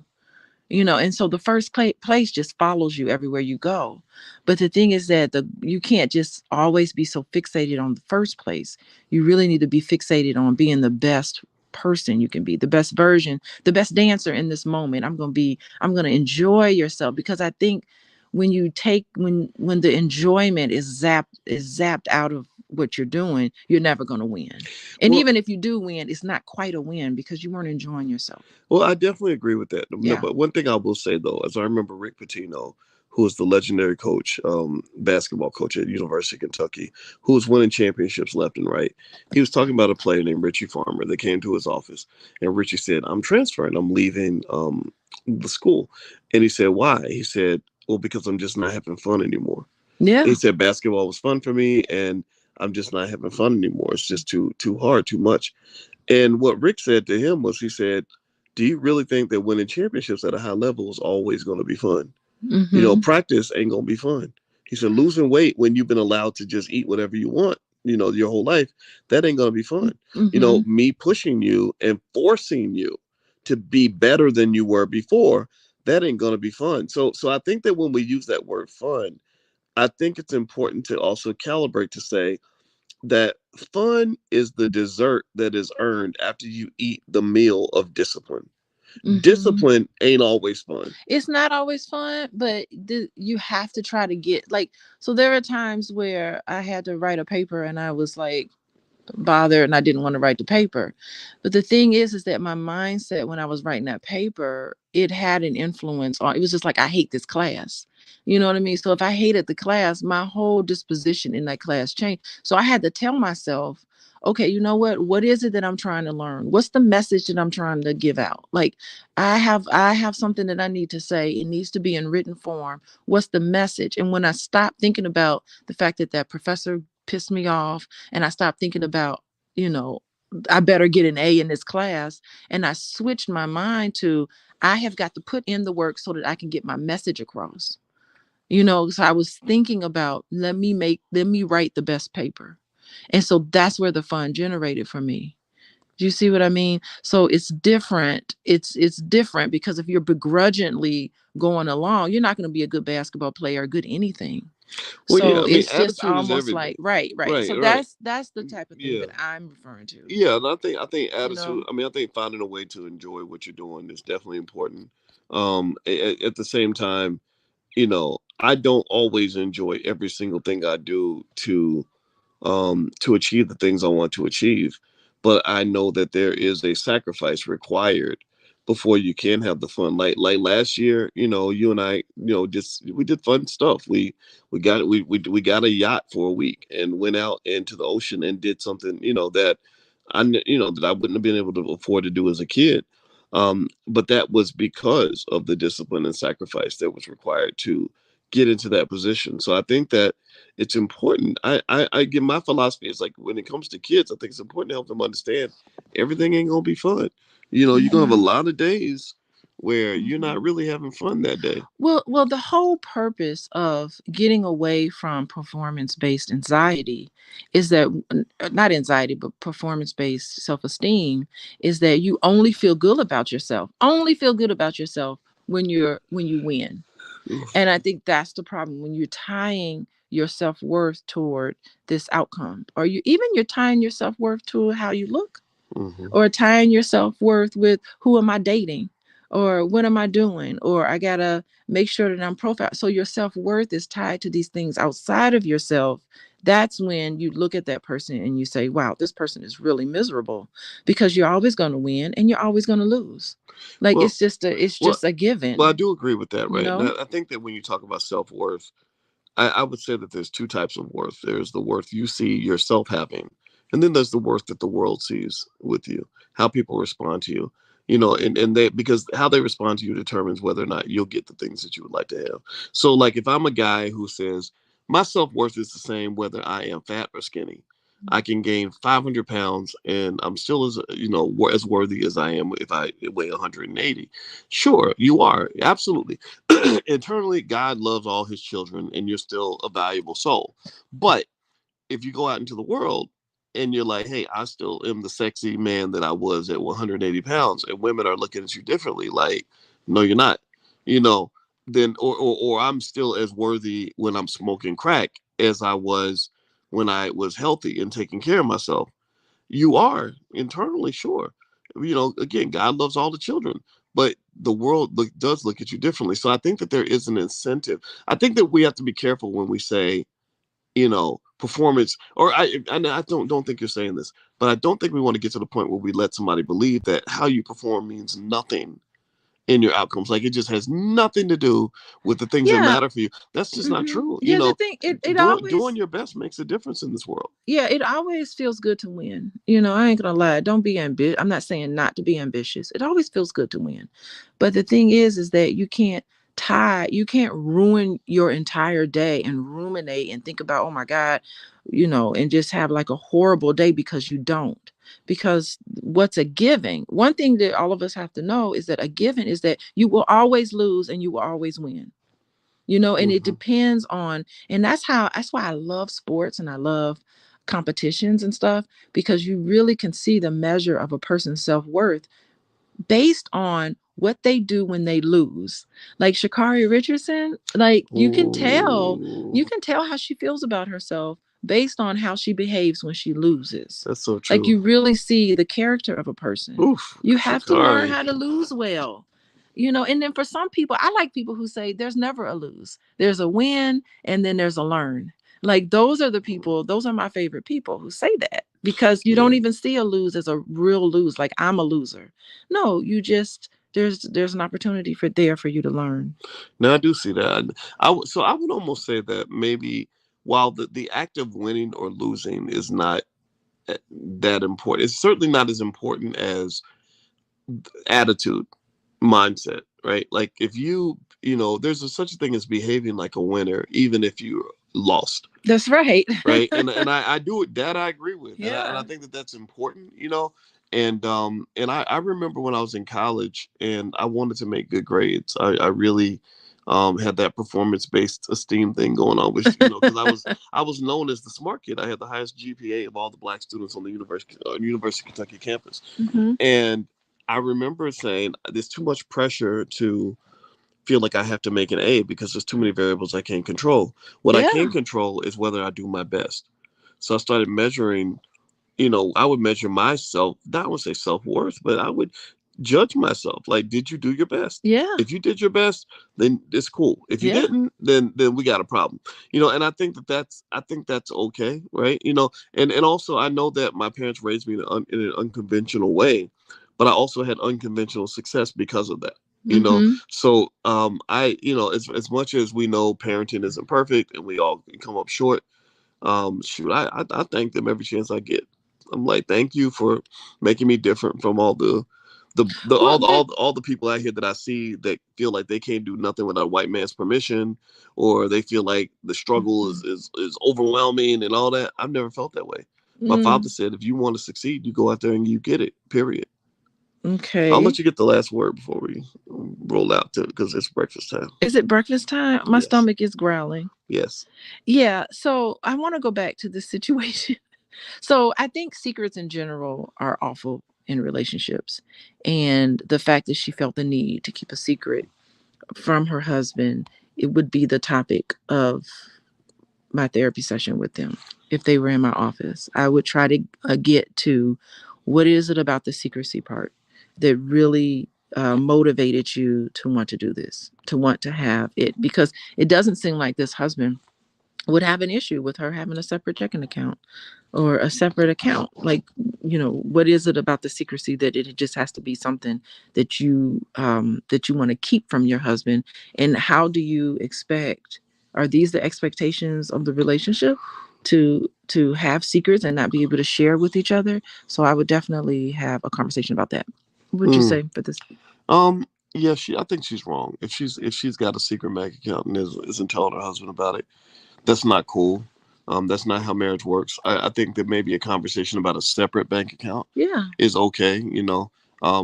And so the first place just follows you everywhere you go. But the thing is that you can't just always be so fixated on the first place. You really need to be fixated on being the best person you can be, the best version, the best dancer in this moment. I'm going to enjoy yourself, because I think when you take when the enjoyment is zapped out of what you're doing, you're never going to win. And Well, even if you do win, it's not quite a win because you weren't enjoying yourself. Well, I definitely agree with that. No, Yeah. but one thing I will say though, as I remember Rick Pitino, who was the legendary coach, basketball coach at University of Kentucky, who was winning championships left and right. He was talking about a player named Richie Farmer that came to his office, and Richie said, "I'm transferring. I'm leaving the school." And he said, "Why?" He said, "Well, because I'm just not having fun anymore." He Yeah. said, "Basketball was fun for me, and I'm just not having fun anymore. It's just too hard, too much." And what Rick said to him was, he said, "Do you really think that winning championships at a high level is always going to be fun? Mm-hmm. Practice ain't going to be fun." He said, "Losing weight when you've been allowed to just eat whatever you want, your whole life, that ain't going to be fun. Mm-hmm. Me pushing you and forcing you to be better than you were before, that ain't going to be fun." So I think that when we use that word fun, I think it's important to also calibrate to say that fun is the dessert that is earned after you eat the meal of discipline. Mm-hmm. Discipline ain't always fun. It's not always fun, but you have to try to get like. So there are times where I had to write a paper and I was like, bothered, and I didn't want to write the paper. But the thing is that my mindset when I was writing that paper, it had an influence on, it was just like, I hate this class. You know what I mean? So if I hated the class, my whole disposition in that class changed. So I had to tell myself, okay, you know what is it that I'm trying to learn? What's the message that I'm trying to give out? Like, I have something that I need to say. It needs to be in written form. What's the message? And when I stopped thinking about the fact that that professor pissed me off, and I stopped thinking about, you know, I better get an A in this class. And I switched my mind to, I have got to put in the work so that I can get my message across. So I was thinking about, let me write the best paper. And so that's where the fun generated for me. Do you see what I mean? So it's different. It's different because if you're begrudgingly going along, you're not going to be a good basketball player or good anything. Well, yeah, So I mean, it's just attitude is almost like, everything. right. Right, So right. that's the type of thing Yeah. that I'm referring to. Yeah, and I think You know. attitude. I mean, I think finding a way to enjoy what you're doing is definitely important. At the same time, I don't always enjoy every single thing I do to achieve the things I want to achieve. But I know that there is a sacrifice required before you can have the fun. Like last year, you and I, just we did fun stuff. We got a yacht for a week and went out into the ocean and did something, that that I wouldn't have been able to afford to do as a kid. But that was because of the discipline and sacrifice that was required to get into that position. So I think that it's important. I give my philosophy is like when it comes to kids, I think it's important to help them understand everything ain't gonna be fun. You're gonna have a Mhm. lot of days where you're not Mhm. really having fun that day. Well, the whole purpose of getting away from performance-based anxiety is that, not anxiety, but performance-based self-esteem, is that you only feel good about yourself. Only feel good about yourself when you win. And I think that's the problem when you're tying your self-worth toward this outcome, or you're tying your self-worth to how you look, Mm-hmm. or tying your self-worth with who am I dating, or what am I doing, or I gotta make sure that I'm profile. So your self-worth is tied to these things outside of yourself. That's when you look at that person and you say, wow, this person is really miserable, because you're always going to win and you're always going to lose. Like, Well, it's well, just a well, I given, do agree with that, you right? And know. I think that when you talk about self worth, I would say that there's two types of worth. There's the worth you see yourself having, and then there's the worth that the world sees with you, how people respond to you. And they, because how they respond to you determines whether or not you'll get the things that you would like to have. So, like, if I'm a guy who says my self worth is the same whether I am fat or skinny, I can gain 500 pounds and I'm still as worthy as I am if I weigh 180. Sure, you are absolutely. Internally, God loves all his children and you're still a valuable soul. But if you go out into the world and you're like, hey, I still am the sexy man that I was at 180 pounds, and women are looking at you differently, like, no, you're not. you know, then or I'm still as worthy when I'm smoking crack as I was when I was healthy and taking care of myself. You are internally, sure. Again, God loves all the children, but the world does look at you differently. So I think that there is an incentive. I think that we have to be careful when we say, performance, or I don't think you're saying this, but I don't think we want to get to the point where we let somebody believe that how you perform means nothing in your outcomes. Like it just has nothing to do with the things that Yeah. matter for you. That's just not true. Yeah, the thing, it Doing always, your best makes a difference in this world. yeah, it always feels good to win. I ain't gonna lie. Don't be ambitious. I'm not saying not to be ambitious. It always feels good to win. But the thing is that you can't ruin your entire day and ruminate and think about, oh my God, and just have like a horrible day because you don't. Because what's a giving? One thing that all of us have to know is that a given is that you will always lose and you will always win. And it Hmm. depends on, and that's why I love sports and I love competitions and stuff, because you really can see the measure of a person's self-worth based on what they do when they lose. Like Shakari Richardson, like you Ooh, can tell how she feels about herself based on how she behaves when she loses. that's so Like true. you really see the character of a person. Oof, You have to learn Shakari. how to lose well. And then for some people, I like people who say there's never a lose. There's a win and then there's a learn. Like those are my favorite people who say that, because you don't Yeah. even see a lose as a real lose, like I'm a loser. No, you just there's an opportunity for you to learn. Now I do see that. So I would almost say that maybe while the act of winning or losing is not that important, it's certainly not as important as attitude, mindset, right? Like if there's such a thing as behaving like a winner, even if you lost, That's right. right? And I do it, that I agree with, and I Yeah. think that that's important. And I remember when I was in college and I wanted to make good grades. I really had that performance based esteem thing going on, which because I was known as the smart kid. I had the highest GPA of all the black students on the University of Kentucky campus, Hmm. and I remember saying there's too much pressure to feel like I have to make an A because there's too many variables I can't control. What I can Yeah. control is whether I do my best. So I started measuring, I would measure myself, not I would say self worth, but I would judge myself. Like, did you do your best? Yeah. If you did your best, then it's cool. If you Yeah. didn't, then we got a problem. And I think that's okay, right? And also I know that my parents raised me in an unconventional way, but I also had unconventional success because of that. Hmm. So as much as we know parenting isn't perfect and we all come up short, shoot, I thank them every chance I get. I'm like, thank you for making me different from all the Well, all the people out here that I see that feel like they can't do nothing without a white man's permission, or they feel like the struggle is overwhelming and all that. I've never felt that way. My father mm, said, if you want to succeed, you go out there and you get it. Period. I'll let okay. you get the last word before we roll out to because it's breakfast time. Is it breakfast time? My Yes. stomach is growling. Yes. Yeah. So I want to go back to this situation. So I think secrets in general are awful in relationships. And the fact that she felt the need to keep a secret from her husband, it would be the topic of my therapy session with them. If they were in my office, I would try to get to what is it about the secrecy part that really motivated you to want to do this, to want to have it, because it doesn't seem like this husband would have an issue with her having a separate checking account or a separate account. Like, what is it about the secrecy that it just has to be something that you want to keep from your husband? And how do you expect, are these the expectations of the relationship, to have secrets and not be able to share with each other? So I would definitely have a conversation about that. What would you Mm. say for this? Yeah, I think she's wrong. If she's got a secret bank account and isn't telling her husband about it, that's not cool. That's not how marriage works. I think that maybe a conversation about a separate bank account Yeah. is okay. I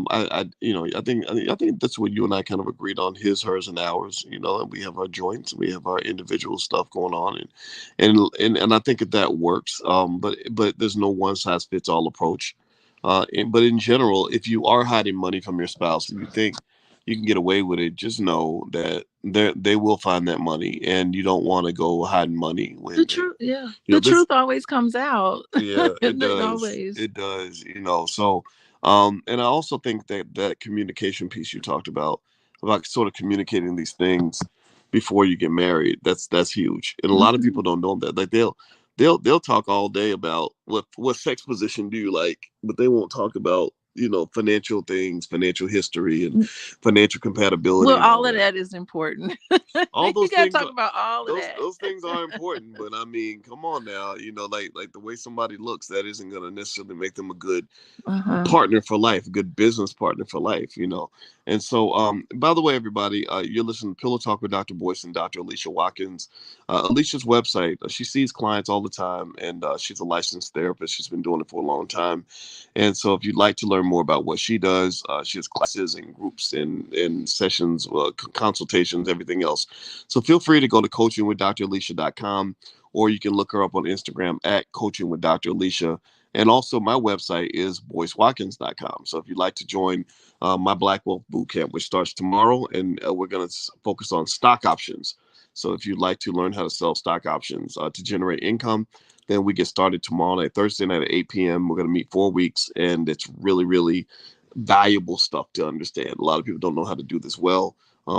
think that's what you and I kind of agreed on: his, hers, and ours. And we have our joints, we have our individual stuff going on, and I think that works. But there's no one size fits all approach. But in general, if you are hiding money from your spouse, and you think you can get away with it, just know that they will find that money, and you don't want to go hiding money The when truth, yeah. you know The this. truth always comes out. Yeah, it It does. always. It does. So, and I also think that that communication piece you talked about sort of communicating these things before you get married, that's huge. And a lot of Mhm. people don't know that. Like they'll talk all day about what sex position do you like, but they won't talk about, financial things, financial history, and financial compatibility Well, and all all of that. that is important. All You those got to things talk are about all of those that. those things are important, but I mean, come on now, like the way somebody looks, that isn't going to necessarily make them a good Uh-huh. partner for life, a good business partner for life. And so, by the way, everybody, you're listening to Pillow Talk with Dr. Boyce and Dr. Alicia Watkins. Alicia's website, she sees clients all the time, and she's a licensed therapist. She's been doing it for a long time. And so, if you'd like to learn more about what she does, she has classes and groups and sessions, consultations, everything else. So, feel free to go to coachingwithdralicia.com, or you can look her up on Instagram at Coaching with Dr. Alicia. And also, my website is boycewatkins.com. So if you'd like to join my Black Wealth Bootcamp, which starts tomorrow, and we're going to focus on stock options. So if you'd like to learn how to sell stock options to generate income, then we get started tomorrow night, Thursday night at 8 p.m. We're going to meet 4 weeks, and it's really, really valuable stuff to understand. A lot of people don't know how to do this well.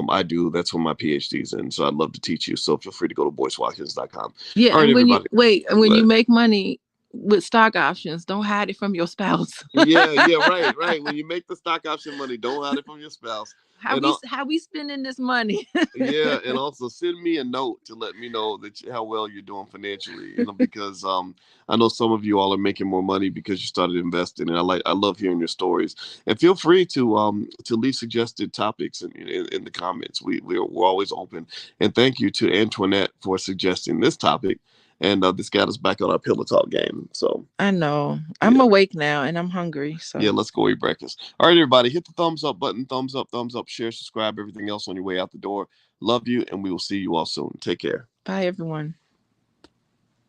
I do. That's what my PhD's in. So I'd love to teach you. So feel free to go to boycewatkins.com. Yeah, All right, and when you everybody. wait, and when Go you ahead. make money with stock options, don't hide it from your spouse. Yeah, yeah, right, right. When you make the stock option money, don't hide it from your spouse. how And we how we spending this money? yeah, and also send me a note to let me know how well you're doing financially. Because I know some of you all are making more money because you started investing, and I love hearing your stories. And feel free to leave suggested topics in the comments. We're always open. And thank you to Antoinette for suggesting this topic. And this got us back on our pillow talk game. So I know. I'm yeah. awake now and I'm hungry. Yeah, So let's go eat breakfast. All right, everybody, hit the thumbs up button, thumbs up, share, subscribe, everything else on your way out the door. Love you, and we will see you all soon. Take care. bye, everyone.